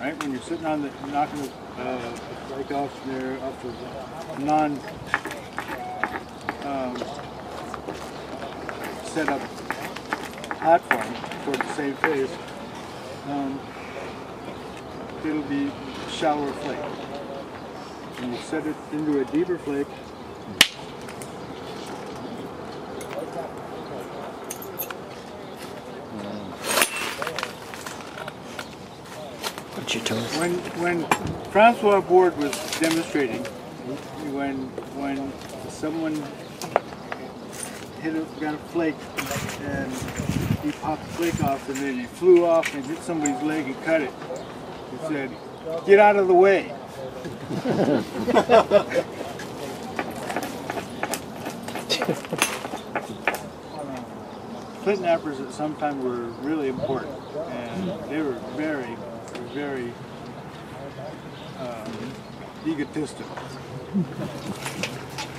right? When you're sitting on the, knocking the flake off there, off the non set up platform toward the same face, it'll be a shallower flake. And you set it into a deeper flake. When Francois Bourd was demonstrating, when someone got a flake and he popped the flake off and then he flew off and hit somebody's leg and cut it, he said, "Get out of the way." Flint knappers at some time were really important, and they were very egotistical.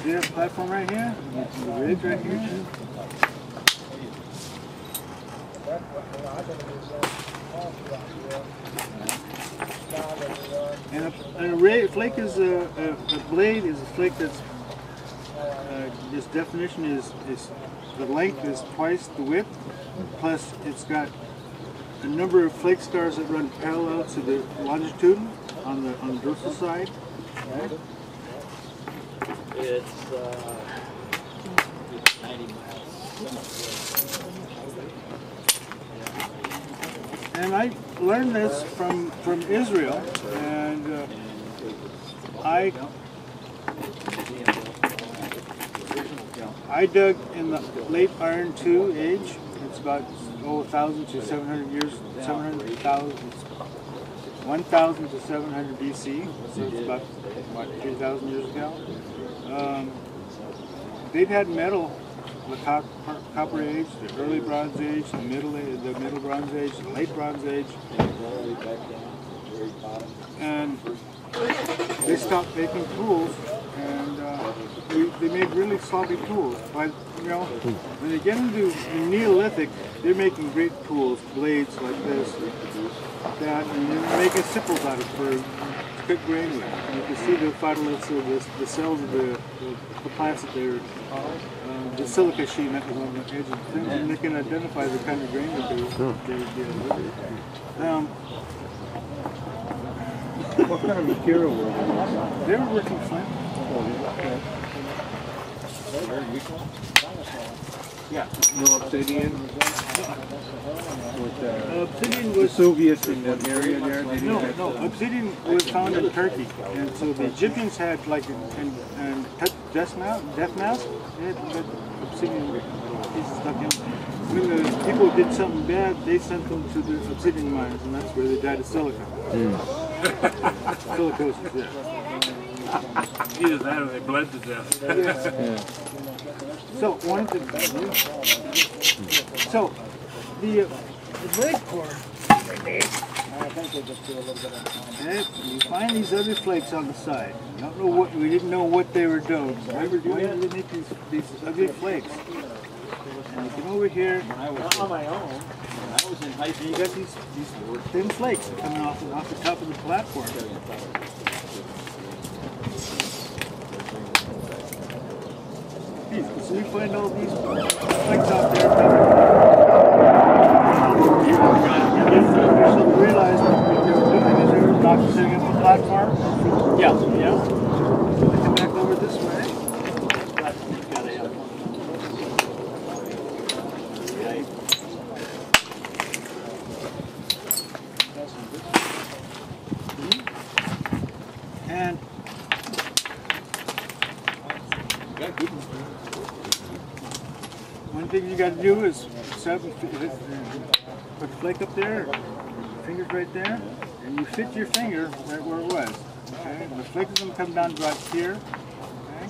See that platform right here? The ridge right here? And a flake is a blade is a flake that's this definition is the length is twice the width, plus it's got a number of flake scars that run parallel to the longitude on the dorsal side. Right? It's 90 miles. And I learned this from Israel, and I dug in the late Iron II age. It's about 1,000 to 700 years, 1,000 to 700 BC. So it's about what 3,000 years ago. They've had metal, the Copper Age, the Early Bronze Age, the Middle Bronze Age, the Late Bronze Age, and they stopped making tools, and they made really sloppy tools. But you know, when they get into the Neolithic, they're making great tools, blades like this, that, and they're making sickles out of it for cut grain with. You can see the phytoliths of the cells of the plants that they're, the silica sheen that was on the edge of the things, and they can identify the kind of grain that they What kind of material were they? They were working flint. Yeah. No obsidian? Obsidian was Vesuvius in that area there? No, obsidian was found in Turkey, and so the Egyptians had like death mask. They had obsidian pieces stuck in. When the people did something bad, they sent them to the obsidian mines, and that's where they died of silica. Silicosis, yeah. Either that or they bled to death. Yeah. So one of the blade core they made. I think they just do a little bit of. You find these other flakes on the side. Don't know what we didn't know what they were doing. Why did they make these ugly flakes? And you come over here. Not on my own. I was in high school. You got these thin flakes coming off the top of the platform. So you find all these flakes out there. So we realized what they were doing is they were not sitting up the platform. Yeah. So they come back over this way. And one thing you got to do is put the flake up there, fingers right there, and you fit your finger right where it was. Okay, and the flake is going to come down to about here. Okay.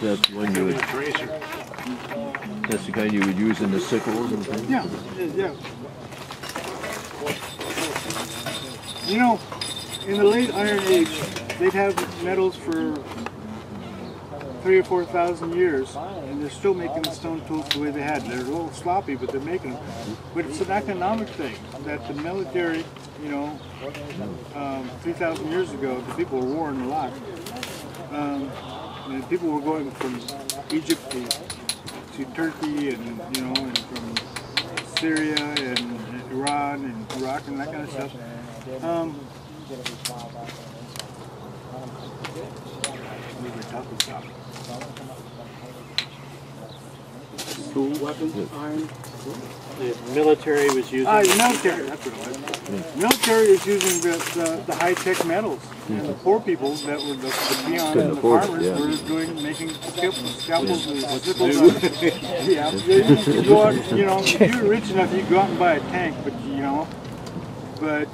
That's the one you would. That's the kind you would use in the sickles and things. Yeah. You know, in the late Iron Age, they'd have metals for 3,000 or 4,000 years, and they're still making the stone tools the way they had. They're a little sloppy, but they're making them. But it's an economic thing that the military, you know, 3,000 years ago, the people were warring a lot. And people were going from Egypt to Turkey, and you know, and from Syria and Iran and Iraq and that kind of stuff. Tool weapons, iron. The military was using. The military. That's what it was. Military is using the high-tech metals, and the poor people that were the peons and the farmers were making scalpels and sickles. Yeah, you go out, you know, if you're rich enough, you go out and buy a tank, but you know, but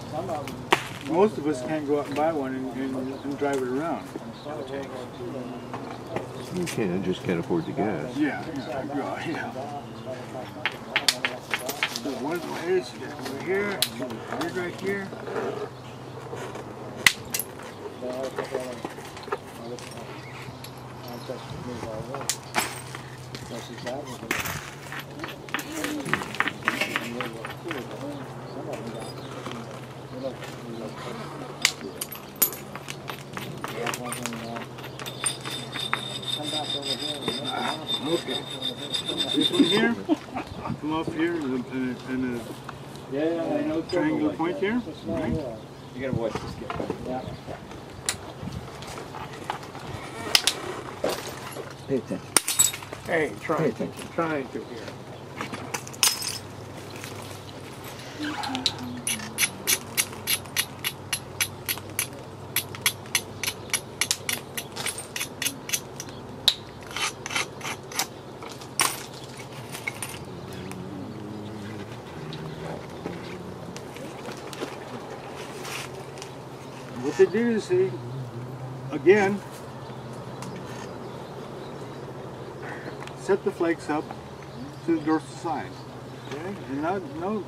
most of us can't go out and buy one and drive it around. You can, just can't afford the gas. Yeah. So one way is over here, right here. Okay. This one here, come off here and a triangular point here. Right. You gotta watch this guy. Yeah. Pay attention. Hey, Pay attention. trying to here. What they do is they, again, set the flakes up to the dorsal side. Okay? And no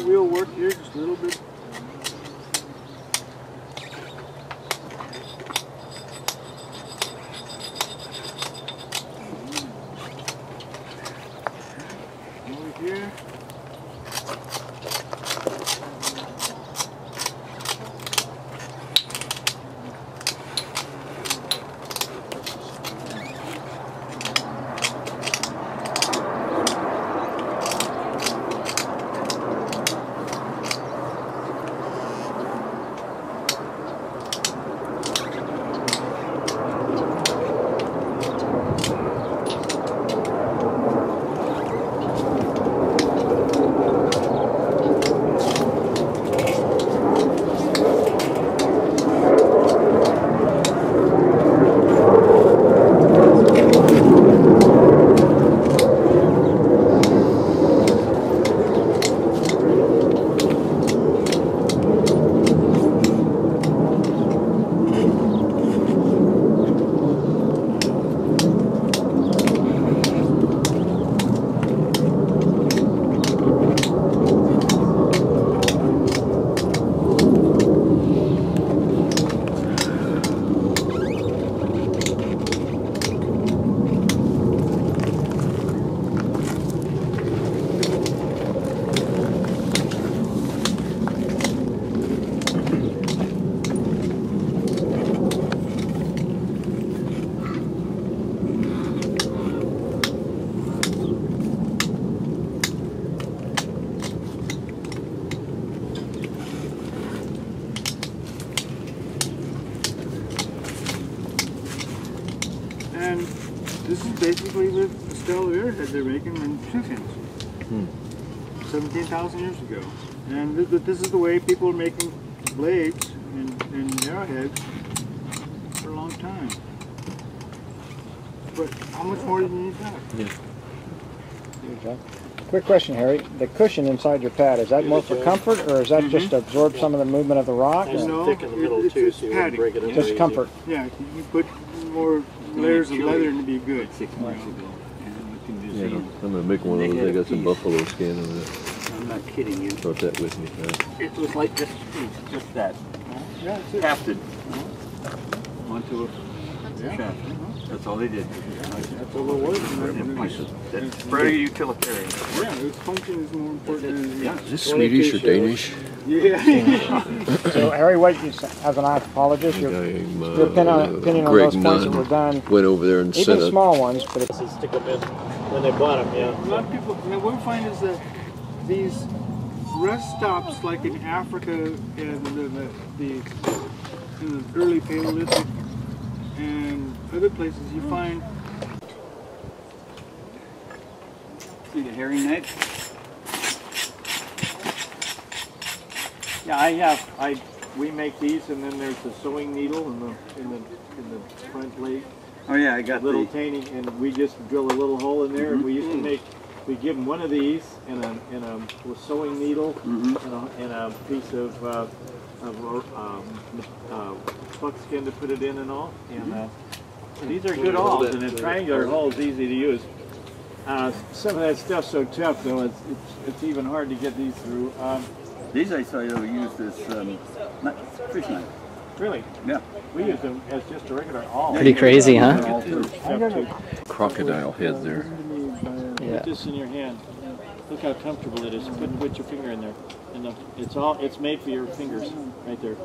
real work here, just a little bit. Over here. And this is basically the style of arrowhead they're making in chickens 17,000 years ago. And this is the way people are making blades and arrowheads for a long time. But how much more do you need that? Yeah. Quick question, Harry. The cushion inside your pad, is that more for comfort, or is that just to absorb some of the movement of the rock? No, thick in the middle it's too, so you won't padding. break it up. Just comfort. Yeah, you put more layers of leather and it'd be good. 6 months ago. And Yeah, I'm gonna make one of those. I got some buffalo skin on it. I'm not kidding you. Brought that with me. It was like just that. Yeah, that's it. Hafted onto a shaft. That's all they did. That's all it was. That's very utilitarian. Yeah, its function is more important than Yeah. Is this Swedish or Danish? Yeah. So, Harry, what you, as an anthropologist, your opinion on Greg those points that Nunn were done, went over there and even said small ones, but it's Stick them in when they bought them, yeah. A lot of people, what we find is that these rest stops, like in Africa and in the early Paleolithic and other places, you find. See the herring knife? Yeah, we make these, and then there's the sewing needle in the front leg. Oh yeah, I got Little the. tiny, and we just drill a little hole in there, and we used to we give them one of these and a sewing needle and a piece of buckskin to put it in and all. And these are good awls, and a triangular hull is easy to use. Some of that stuff's so tough, though, it's even hard to get these through. These I saw you use this fish knife. Really? Yeah. We use them as just a regular awl. Pretty crazy, huh? crocodile head there. Put this in your hand. Look how comfortable it is. Put your finger in there. And it's made for your fingers right there.